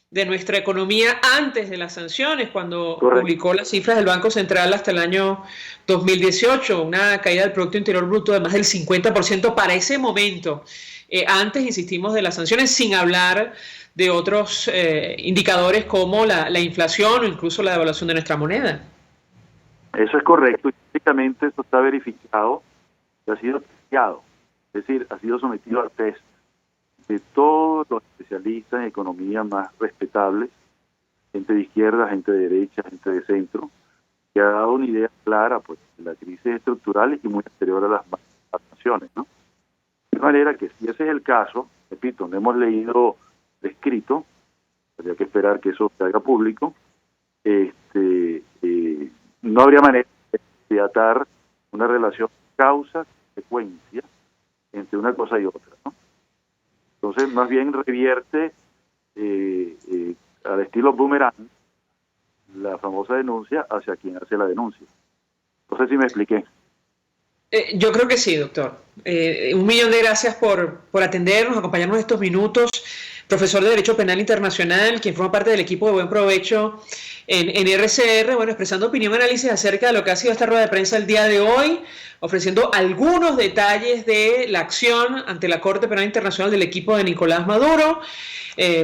de nuestra economía antes de las sanciones, cuando publicó las cifras del Banco Central hasta el año 2018, una caída del Producto Interior Bruto de más del 50% para ese momento. Antes, insistimos, de las sanciones, sin hablar de otros indicadores como la inflación o incluso la devaluación de nuestra moneda. Eso es correcto, y prácticamente eso está verificado y ha sido testeado, es decir, ha sido sometido al test de todos los especialistas en economía más respetables, gente de izquierda, gente de derecha, gente de centro, que ha dado una idea clara pues, de la crisis estructural y muy anterior a las sanciones, ¿no? De manera que si ese es el caso, repito, no hemos leído escrito, habría que esperar que eso se haga público, no habría manera de atar una relación causa-consecuencia entre una cosa y otra, ¿no? Entonces, más bien revierte al estilo boomerang la famosa denuncia hacia quien hace la denuncia. No sé si me expliqué. Yo creo que sí, doctor. 1.000.000 de gracias por atendernos, acompañarnos estos minutos profesor de Derecho Penal Internacional, quien forma parte del equipo de Buen Provecho en RCR, bueno, expresando opinión y análisis acerca de lo que ha sido esta rueda de prensa el día de hoy, ofreciendo algunos detalles de la acción ante la Corte Penal Internacional del equipo de Nicolás Maduro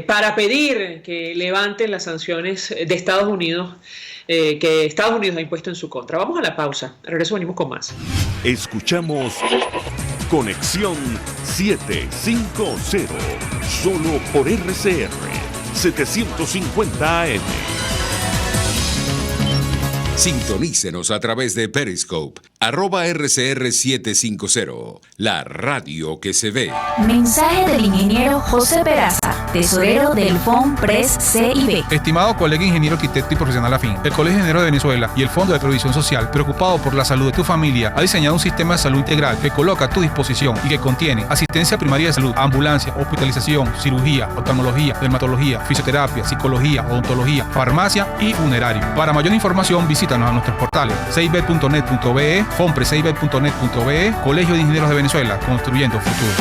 para pedir que levanten las sanciones de Estados Unidos que Estados Unidos ha impuesto en su contra. Vamos a la pausa. Al regreso venimos con más. Escuchamos Conexión 750, solo por RCR 750 AM. Sintonícenos a través de Periscope, @RCR750, la radio que se ve. Mensaje del ingeniero José Peraza, tesorero del FOMPRES CIB. Estimado colega ingeniero arquitecto y profesional afín, el Colegio de Ingenieros de Venezuela y el Fondo de Previsión Social, preocupado por la salud de tu familia, ha diseñado un sistema de salud integral que coloca a tu disposición y que contiene asistencia primaria de salud, ambulancia, hospitalización, cirugía, oftalmología, dermatología, fisioterapia, psicología, odontología, farmacia y funerario. Para mayor información, visítanos a nuestros portales cib.net.be, fomprescib.net.be, Colegio de Ingenieros de Venezuela, construyendo futuro.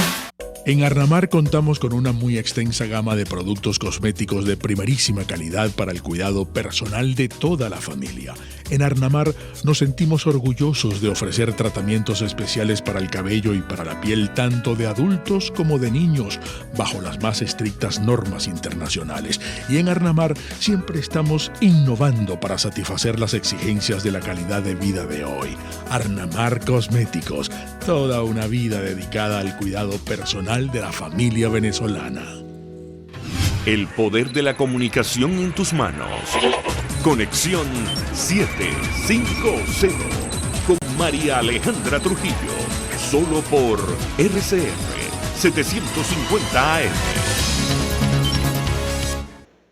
En Arnamar contamos con una muy extensa gama de productos cosméticos de primerísima calidad para el cuidado personal de toda la familia. En Arnamar nos sentimos orgullosos de ofrecer tratamientos especiales para el cabello y para la piel tanto de adultos como de niños, bajo las más estrictas normas internacionales. Y en Arnamar siempre estamos innovando para satisfacer las exigencias de la calidad de vida de hoy. Arnamar Cosméticos, toda una vida dedicada al cuidado personal de la familia venezolana. El poder de la comunicación en tus manos. Conexión 750 con María Alejandra Trujillo, solo por RCR 750 AM.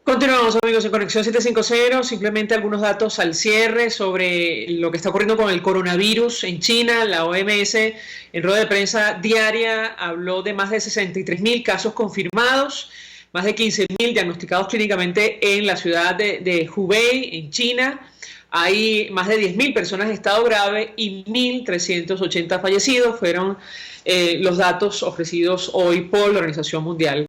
Continuamos, amigos, en Conexión 750. Simplemente algunos datos al cierre sobre lo que está ocurriendo con el coronavirus en China. La OMS, en rueda de prensa diaria, habló de más de 63.000 casos confirmados, más de 15.000 diagnosticados clínicamente en la ciudad de Hubei, en China. Hay más de 10.000 personas en estado grave y 1.380 fallecidos. Fueron los datos ofrecidos hoy por la Organización Mundial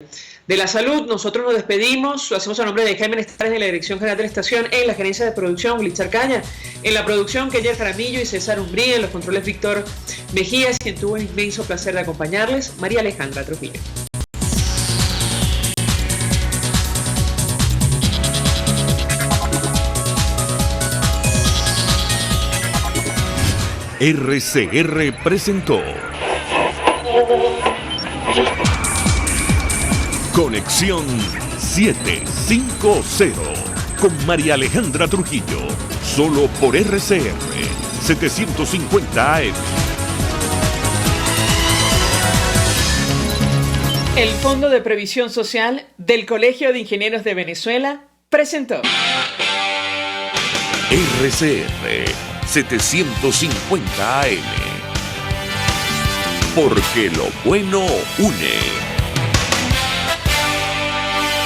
de la Salud. Nosotros nos despedimos, lo hacemos a nombre de Jaime Nestares de la Dirección General de la Estación, en la gerencia de producción, Glitzer Caña, en la producción, Keller Jaramillo y César Umbría, en los controles, Víctor Mejías, quien tuvo el inmenso placer de acompañarles, María Alejandra Trujillo. RCR presentó Conexión 750 con María Alejandra Trujillo, solo por RCR 750 AM. El Fondo de Previsión Social del Colegio de Ingenieros de Venezuela presentó RCR 750 AM. Porque lo bueno une.